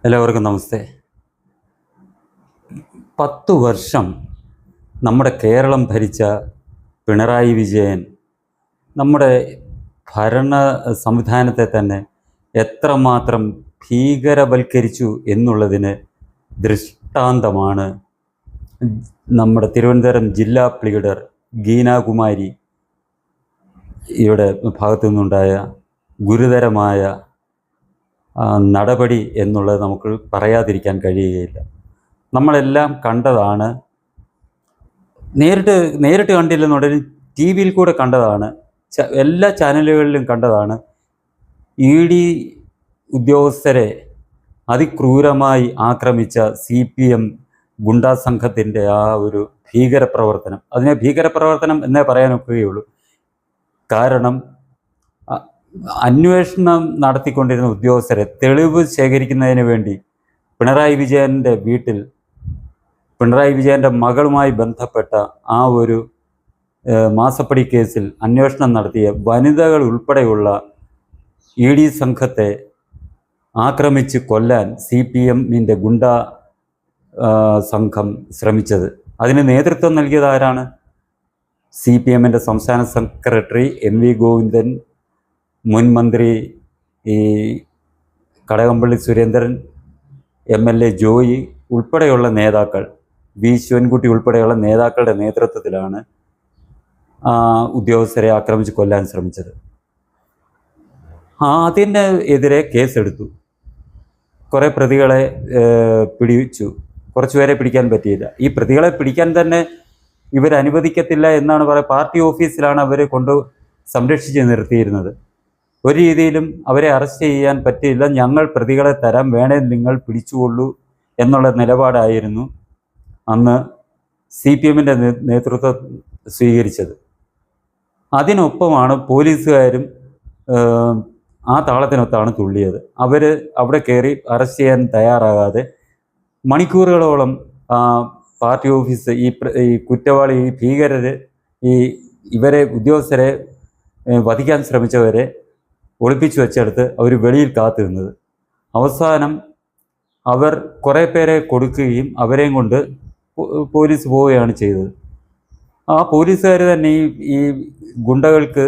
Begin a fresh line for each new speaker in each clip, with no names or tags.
എല്ലാവർക്കും നമസ്തേ. 10 വർഷം നമ്മുടെ കേരളം ഭരിച്ച പിണറായി വിജയൻ നമ്മുടെ ഭരണ സംവിധാനത്തെ തന്നെ എത്രമാത്രം ഭീകരവൽക്കരിച്ചു എന്നുള്ളതിന് ദൃഷ്ടാന്തമാണ് നമ്മുടെ തിരുവനന്തപുരം ജില്ലാ പ്ലീഡർ ഗീനാകുമാരി യുടെ ഭാഗത്തു നിന്നുണ്ടായ ഗുരുതരമായ നടപടി എന്നുള്ളത് നമുക്ക് പറയാതിരിക്കാൻ കഴിയുകയില്ല. നമ്മളെല്ലാം കണ്ടതാണ്, നേരിട്ട് കണ്ടില്ലെന്നുണ്ടെങ്കിൽ ടി വിയിൽ കൂടെ കണ്ടതാണ്, എല്ലാ ചാനലുകളിലും കണ്ടതാണ്. ED ഉദ്യോഗസ്ഥരെ അതിക്രൂരമായി ആക്രമിച്ച CPM ഗുണ്ടാ സംഘത്തിൻ്റെ ആ ഒരു ഭീകരപ്രവർത്തനം, അതിനെ ഭീകരപ്രവർത്തനം എന്നേ പറയാനൊക്കുകയുള്ളൂ. കാരണം അന്വേഷണം നടത്തിക്കൊണ്ടിരുന്ന ഉദ്യോഗസ്ഥരെ തെളിവ് ശേഖരിക്കുന്നതിന് വേണ്ടി പിണറായി വിജയൻ്റെ വീട്ടിൽ പിണറായി വിജയൻ്റെ മകളുമായി ബന്ധപ്പെട്ട ആ ഒരു മാസപ്പടി കേസിൽ അന്വേഷണം നടത്തിയ വനിതകൾ ഉൾപ്പെടെയുള്ള ED സംഘത്തെ ആക്രമിച്ച് കൊല്ലാൻ CPMൻ്റെ ഗുണ്ടാ സംഘം ശ്രമിച്ചത്. അതിന് നേതൃത്വം നൽകിയത് ആരാണ്? CPMൻ്റെ സംസ്ഥാന സെക്രട്ടറി MV ഗോവിന്ദൻ, മുൻ മന്ത്രി കടകംപള്ളി സുരേന്ദ്രൻ, MLA ജോയി ഉൾപ്പെടെയുള്ള നേതാക്കൾ, V ശിവൻകുട്ടി ഉൾപ്പെടെയുള്ള നേതാക്കളുടെ നേതൃത്വത്തിലാണ് ഉദ്യോഗസ്ഥരെ ആക്രമിച്ച് കൊല്ലാൻ ശ്രമിച്ചത്. അതിനെതിരെ കേസെടുത്തു. കുറേ പ്രതികളെ പിടിച്ചു. കുറച്ചുപേരെ പിടിക്കാൻ പറ്റിയില്ല. ഈ പ്രതികളെ പിടിക്കാൻ തന്നെ ഇവരനുവദിക്കത്തില്ല എന്നാണ് പറയുക. പാർട്ടി ഓഫീസിലാണ് അവർ സംരക്ഷിച്ച് നിർത്തിയിരുന്നത്. ഒരു രീതിയിലും അവരെ അറസ്റ്റ് ചെയ്യാൻ പറ്റിയില്ല. ഞങ്ങൾ പ്രതികളെ തരാം, വേണേ നിങ്ങൾ പിടിച്ചുകൊള്ളൂ എന്നുള്ള നിലപാടായിരുന്നു അന്ന് CPMൻ്റെ നേതൃത്വം സ്വീകരിച്ചത്. അതിനൊപ്പമാണ് പോലീസുകാരും ആ താളത്തിനൊത്താണ് തുള്ളിയത്. അവർ അവിടെ കയറി അറസ്റ്റ് ചെയ്യാൻ തയ്യാറാകാതെ മണിക്കൂറുകളോളം പാർട്ടി ഓഫീസ് ഈ കുറ്റവാളി, ഈ ഭീകരർ, ഇവരെ ഉദ്യോഗസ്ഥരെ വധിക്കാൻ ശ്രമിച്ചവരെ ഒളിപ്പിച്ചു വെച്ചെടുത്ത് അവർ വെളിയിൽ കാത്തു നിന്നത്. അവസാനം അവർ കുറേ പേരെ കൊടുക്കുകയും അവരെയും കൊണ്ട് പോലീസ് പോവുകയാണ് ചെയ്തത്. ആ പോലീസുകാർ തന്നെ ഈ ഗുണ്ടകൾക്ക്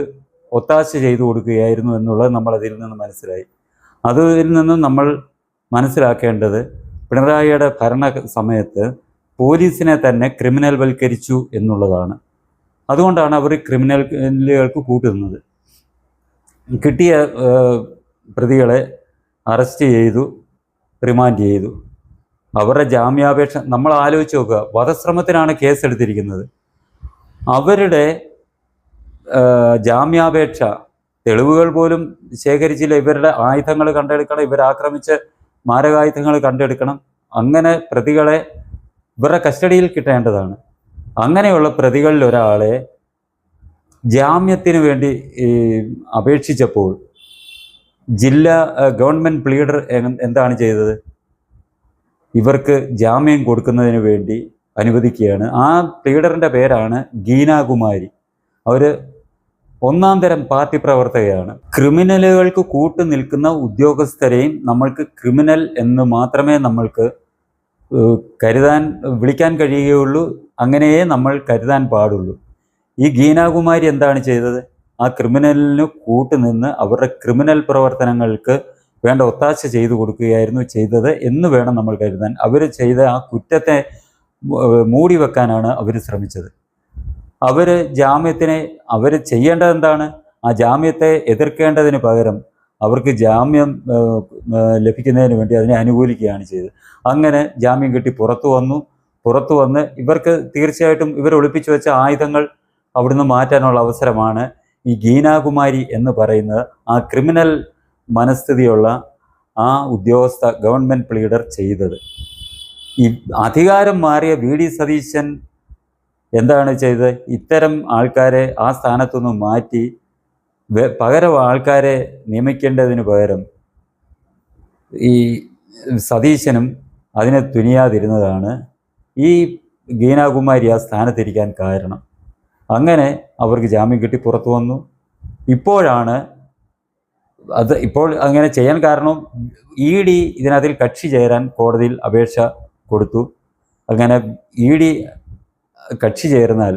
ഒത്താശ ചെയ്തു കൊടുക്കുകയായിരുന്നു എന്നുള്ളത് നമ്മളതിൽ നിന്ന് മനസ്സിലായി. അതിൽ നിന്നും നമ്മൾ മനസ്സിലാക്കേണ്ടത് പിണറായിയുടെ ഭരണ സമയത്ത് പോലീസിനെ തന്നെ ക്രിമിനൽ വൽക്കരിച്ചു എന്നുള്ളതാണ്. അതുകൊണ്ടാണ് അവർ ക്രിമിനലുകൾക്ക് കൂട്ടുനിന്നത്. കിട്ടിയ പ്രതികളെ അറസ്റ്റ് ചെയ്തു, റിമാൻഡ് ചെയ്തു. അവരുടെ ജാമ്യാപേക്ഷ നമ്മൾ ആലോചിച്ച് നോക്കുക. വധശ്രമത്തിനാണ് കേസെടുത്തിരിക്കുന്നത്. അവരുടെ ജാമ്യാപേക്ഷ തെളിവുകൾ പോലും ശേഖരിച്ചില്ല. ഇവരുടെ ആയുധങ്ങൾ കണ്ടെടുക്കണം, ഇവരാക്രമിച്ച മാരകായുധങ്ങൾ കണ്ടെടുക്കണം. അങ്ങനെ പ്രതികളെ ഇവരുടെ കസ്റ്റഡിയിൽ കിട്ടേണ്ടതാണ്. അങ്ങനെയുള്ള പ്രതികളിൽ ഒരാളെ ജാമ്യത്തിന് വേണ്ടി അപേക്ഷിച്ചപ്പോൾ ഗവൺമെൻറ് പ്ലീഡർ എന്താണ് ചെയ്തത്? ഇവർക്ക് ജാമ്യം കൊടുക്കുന്നതിന് വേണ്ടി അനുവദിക്കുകയാണ്. ആ പ്ലീഡറിൻ്റെ പേരാണ് ഗീനാകുമാരി. അവർ ഒന്നാം തരം പാർട്ടി പ്രവർത്തകയാണ്. ക്രിമിനലുകൾക്ക് കൂട്ടു നിൽക്കുന്ന ഉദ്യോഗസ്ഥരെയും നമ്മൾക്ക് ക്രിമിനൽ എന്ന് മാത്രമേ നമ്മൾക്ക് വിളിക്കാൻ കഴിയുകയുള്ളൂ. അങ്ങനെയേ നമ്മൾ കരുതാൻ പാടുള്ളൂ. ഈ ഗീനാകുമാരി എന്താണ് ചെയ്തത്? ആ ക്രിമിനലിന് കൂട്ടുനിന്ന് അവരുടെ ക്രിമിനൽ പ്രവർത്തനങ്ങൾക്ക് വേണ്ട ഒത്താശ ചെയ്തു കൊടുക്കുകയായിരുന്നു ചെയ്തത് എന്ന് വേണം നമ്മൾ കരുതാൻ. അവർ ചെയ്ത ആ കുറ്റത്തെ മൂടി വെക്കാനാണ് അവർ ശ്രമിച്ചത്. അവർ ചെയ്യേണ്ടത് എന്താണ്? ആ ജാമ്യത്തെ എതിർക്കേണ്ടതിന് പകരം അവർക്ക് ജാമ്യം ലഭിക്കുന്നതിന് വേണ്ടി അതിനെ അനുകൂലിക്കുകയാണ് ചെയ്തത്. അങ്ങനെ ജാമ്യം കിട്ടി പുറത്തു വന്ന് ഇവർക്ക് തീർച്ചയായിട്ടും ഇവർ ഒളിപ്പിച്ചു വെച്ച ആയുധങ്ങൾ അവിടുന്ന് മാറ്റാനുള്ള അവസരമാണ് ഈ ഗീനാകുമാരി എന്ന് പറയുന്നത്. ആ ക്രിമിനൽ മനസ്ഥിതിയുള്ള ആ ഉദ്യോഗസ്ഥ ഗവൺമെൻറ് പ്ലീഡർ ചെയ്തത്. ഈ അധികാരം മാറിയ VD സതീശൻ എന്താണ് ചെയ്തത്? ഇത്തരം ആൾക്കാരെ ആ സ്ഥാനത്തുനിന്ന് മാറ്റി പകരം ആൾക്കാരെ നിയമിക്കേണ്ടതിന് പകരം ഈ സതീശനും അതിനെ തുനിയാതിരുന്നതാണ് ഈ ഗീനാകുമാരി ആ സ്ഥാനത്തിരിക്കാൻ കാരണം. അങ്ങനെ അവർക്ക് ജാമ്യം കിട്ടി പുറത്തു വന്നു. ഇപ്പോഴാണ് അത് ഇപ്പോൾ അങ്ങനെ ചെയ്യാൻ കാരണം ED ഇതിനകത്തിൽ കക്ഷി ചേരാൻ കോടതിയിൽ അപേക്ഷ കൊടുത്തു. അങ്ങനെ ED കക്ഷി ചേർന്നാൽ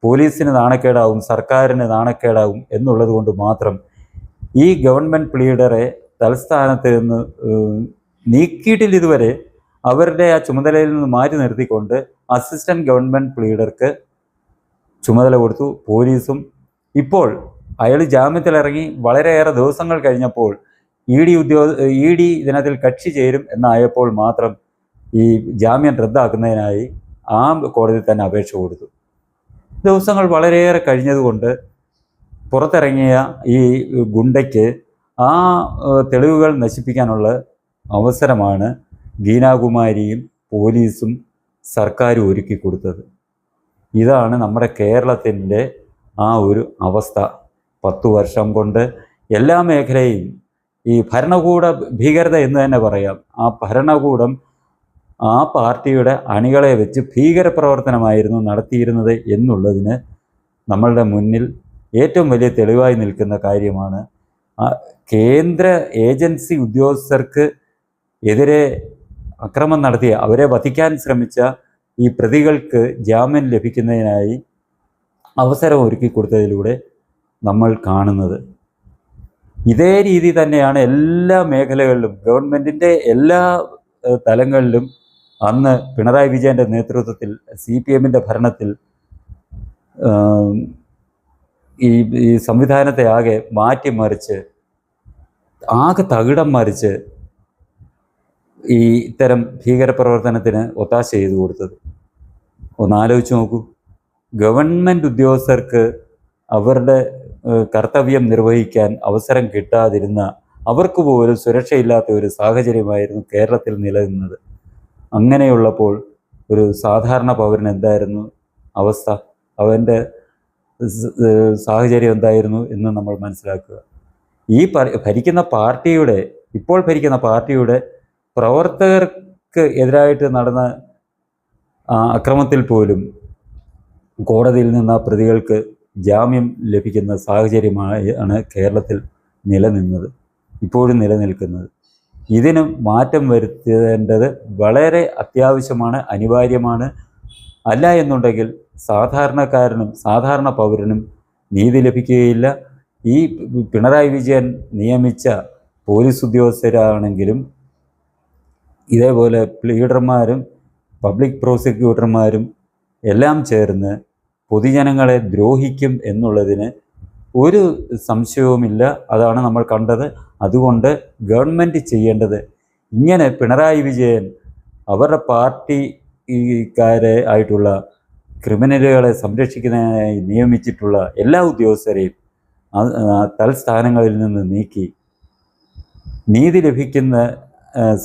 പോലീസിന് നാണക്കേടാവും, സർക്കാരിന് നാണക്കേടാവും എന്നുള്ളത് കൊണ്ട് മാത്രം ഈ ഗവൺമെൻറ് പ്ലീഡറെ തലസ്ഥാനത്ത് നിന്ന് നീക്കിയിട്ടില്ല ഇതുവരെ. അവരുടെ ആ ചുമതലയിൽ നിന്ന് മാറ്റി നിർത്തിക്കൊണ്ട് അസിസ്റ്റന്റ് ഗവൺമെൻറ് പ്ലീഡർക്ക് ചുമതല കൊടുത്തു. പോലീസും ഇപ്പോൾ അയാൾ ജാമ്യത്തിലിറങ്ങി വളരെയേറെ ദിവസങ്ങൾ കഴിഞ്ഞപ്പോൾ ED ഇതിനകത്തിൽ കക്ഷി ചേരും എന്നായപ്പോൾ മാത്രം ഈ ജാമ്യം റദ്ദാക്കുന്നതിനായി ആ കോടതിയിൽ തന്നെ അപേക്ഷ കൊടുത്തു. ദിവസങ്ങൾ വളരെയേറെ കഴിഞ്ഞതുകൊണ്ട് പുറത്തിറങ്ങിയ ഈ ഗുണ്ടയ്ക്ക് ആ തെളിവുകൾ നശിപ്പിക്കാനുള്ള അവസരമാണ് ഗീനാകുമാരിയും പോലീസും സർക്കാരും ഒരുക്കി കൊടുത്തത്. ഇതാണ് നമ്മുടെ കേരളത്തിൻ്റെ ആ ഒരു അവസ്ഥ. 10 വർഷം കൊണ്ട് എല്ലാ മേഖലയും ഈ ഭരണകൂട ഭീകരത എന്ന് തന്നെ പറയാം. ആ ഭരണകൂടം ആ പാർട്ടിയുടെ അണികളെ വെച്ച് ഭീകരപ്രവർത്തനമായിരുന്നു നടത്തിയിരുന്നത് എന്നുള്ളതിന് നമ്മളുടെ മുന്നിൽ ഏറ്റവും വലിയ തെളിവായി നിൽക്കുന്ന കാര്യമാണ് കേന്ദ്ര ഏജൻസി ഉദ്യോഗസ്ഥർക്ക് എതിരെ അക്രമം നടത്തിയ, അവരെ വധിക്കാൻ ശ്രമിച്ച ഈ പ്രതികൾക്ക് ജാമ്യം ലഭിക്കുന്നതിനായി അവസരം ഒരുക്കി കൊടുത്തതിലൂടെ നമ്മൾ കാണുന്നത്. ഇതേ രീതി തന്നെയാണ് എല്ലാ മേഖലകളിലും, ഗവൺമെൻറ്റിൻ്റെ എല്ലാ തലങ്ങളിലും അന്ന് പിണറായി വിജയൻ്റെ നേതൃത്വത്തിൽ CPMൻ്റെ ഭരണത്തിൽ ഈ സംവിധാനത്തെ ആകെ മാറ്റിമറിച്ച്, ആകെ തകിടം മറിച്ച് ഈ ഇത്തരം ഭീകരപ്രവർത്തനത്തിന് ഒത്താശ ചെയ്തു കൊടുത്തത്. ഒന്നാലോചിച്ച് നോക്കൂ. ഗവൺമെൻറ് ഉദ്യോഗസ്ഥർക്ക് അവരുടെ കർത്തവ്യം നിർവഹിക്കാൻ അവസരം കിട്ടാതിരുന്ന, അവർക്ക് പോലും സുരക്ഷയില്ലാത്ത ഒരു സാഹചര്യമായിരുന്നു കേരളത്തിൽ നിലനിന്നത്. അങ്ങനെയുള്ളപ്പോൾ ഒരു സാധാരണ പൗരൻ എന്തായിരുന്നു അവസ്ഥ, അവൻ്റെ സാഹചര്യം എന്തായിരുന്നു എന്ന് നമ്മൾ മനസ്സിലാക്കുക. ഈ ഭരിക്കുന്ന പാർട്ടിയുടെ, ഇപ്പോൾ ഭരിക്കുന്ന പാർട്ടിയുടെ പ്രവർത്തകർക്ക് എതിരായിട്ട് നടന്ന അക്രമത്തിൽ പോലും കോടതിയിൽ നിന്ന് ആ പ്രതികൾക്ക് ജാമ്യം ലഭിക്കുന്ന സാഹചര്യമാണ് കേരളത്തിൽ നിലനിന്നത്, ഇപ്പോഴും നിലനിൽക്കുന്നത്. ഇതിന് മാറ്റം വരുത്തേണ്ടത് വളരെ അത്യാവശ്യമാണ്, അനിവാര്യമാണ്. അല്ല എന്നുണ്ടെങ്കിൽ സാധാരണക്കാരനും സാധാരണ പൗരനും നീതി ലഭിക്കുകയില്ല. ഈ പിണറായി വിജയൻ നിയമിച്ച പോലീസ് ഉദ്യോഗസ്ഥരാണെങ്കിലും ഇതേപോലെ പ്ലീഡർമാരും പബ്ലിക് പ്രോസിക്യൂട്ടർമാരും എല്ലാം ചേർന്ന് പൊതുജനങ്ങളെ ദ്രോഹിക്കും എന്നുള്ളതിന് ഒരു സംശയവുമില്ല. അതാണ് നമ്മൾ കണ്ടത്. അതുകൊണ്ട് ഗവൺമെൻറ് ചെയ്യേണ്ടത്, ഇങ്ങനെ പിണറായി വിജയൻ അവരുടെ പാർട്ടിക്കാരെ ആയിട്ടുള്ള ക്രിമിനലുകളെ സംരക്ഷിക്കുന്നതിനായി നിയമിച്ചിട്ടുള്ള എല്ലാ ഉദ്യോഗസ്ഥരെയും തൽസ്ഥാനങ്ങളിൽ നിന്ന് നീക്കി നീതി ലഭിക്കുന്ന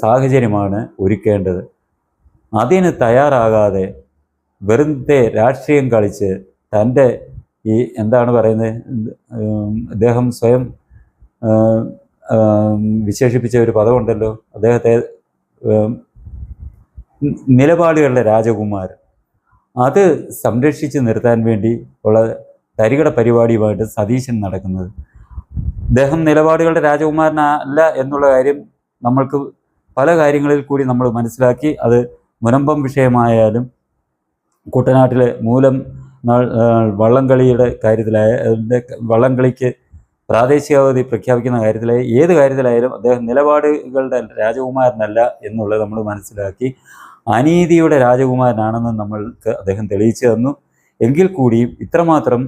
സാഹചര്യമാണ് ഒരുക്കേണ്ടത്. അതിന് തയ്യാറാകാതെ വെറുതെ രാഷ്ട്രീയം കളിച്ച് തൻ്റെ ഈ എന്താണ് പറയുന്നത്, അദ്ദേഹം സ്വയം വിശേഷിപ്പിച്ച ഒരു പദമുണ്ടല്ലോ, അദ്ദേഹത്തെ നിലപാടുകളുടെ രാജകുമാരൻ, അത് സംരക്ഷിച്ച് നിർത്താൻ വേണ്ടി ഉള്ള തരികിട പരിപാടിയുമായിട്ട് സതീശൻ നടക്കുന്നത്. അദ്ദേഹം നിലപാടുകളുടെ രാജകുമാരനല്ല എന്നുള്ള കാര്യം നമ്മൾക്ക് പല കാര്യങ്ങളിൽ കൂടി നമ്മൾ മനസ്സിലാക്കി. അത് മുനമ്പം വിഷയമായാലും കുട്ടനാട്ടിലെ മൂലം വള്ളംകളിയുടെ വള്ളംകളിക്ക് പ്രാദേശികാവധി പ്രഖ്യാപിക്കുന്ന കാര്യത്തിലായി ഏത് കാര്യത്തിലായാലും അദ്ദേഹം നിലപാടുകളുടെ രാജകുമാരനല്ല എന്നുള്ളത് നമ്മൾ മനസ്സിലാക്കി. അനീതിയുടെ രാജകുമാരനാണെന്ന് നമ്മൾക്ക് അദ്ദേഹം തെളിയിച്ചു തന്നു. എങ്കിൽ കൂടിയും ഇത്രമാത്രം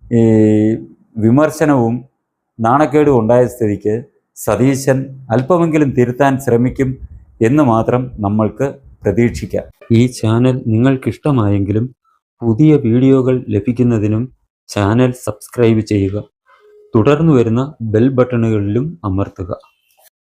ഈ വിമർശനവും നാണക്കേടും ഉണ്ടായ സ്ഥിതിക്ക് സതീശൻ അല്പമെങ്കിലും തിരുത്താൻ ശ്രമിക്കും എന്ന് മാത്രം നമ്മൾക്ക് പ്രതീക്ഷിക്കാം. ഈ ചാനൽ നിങ്ങൾക്കിഷ്ടമായെങ്കിലും പുതിയ വീഡിയോകൾ ലഭിക്കുന്നതിനും ചാനൽ സബ്സ്ക്രൈബ് ചെയ്യുക. തുടർന്ന് വരുന്ന ബെൽ ബട്ടണുകളിലും അമർത്തുക.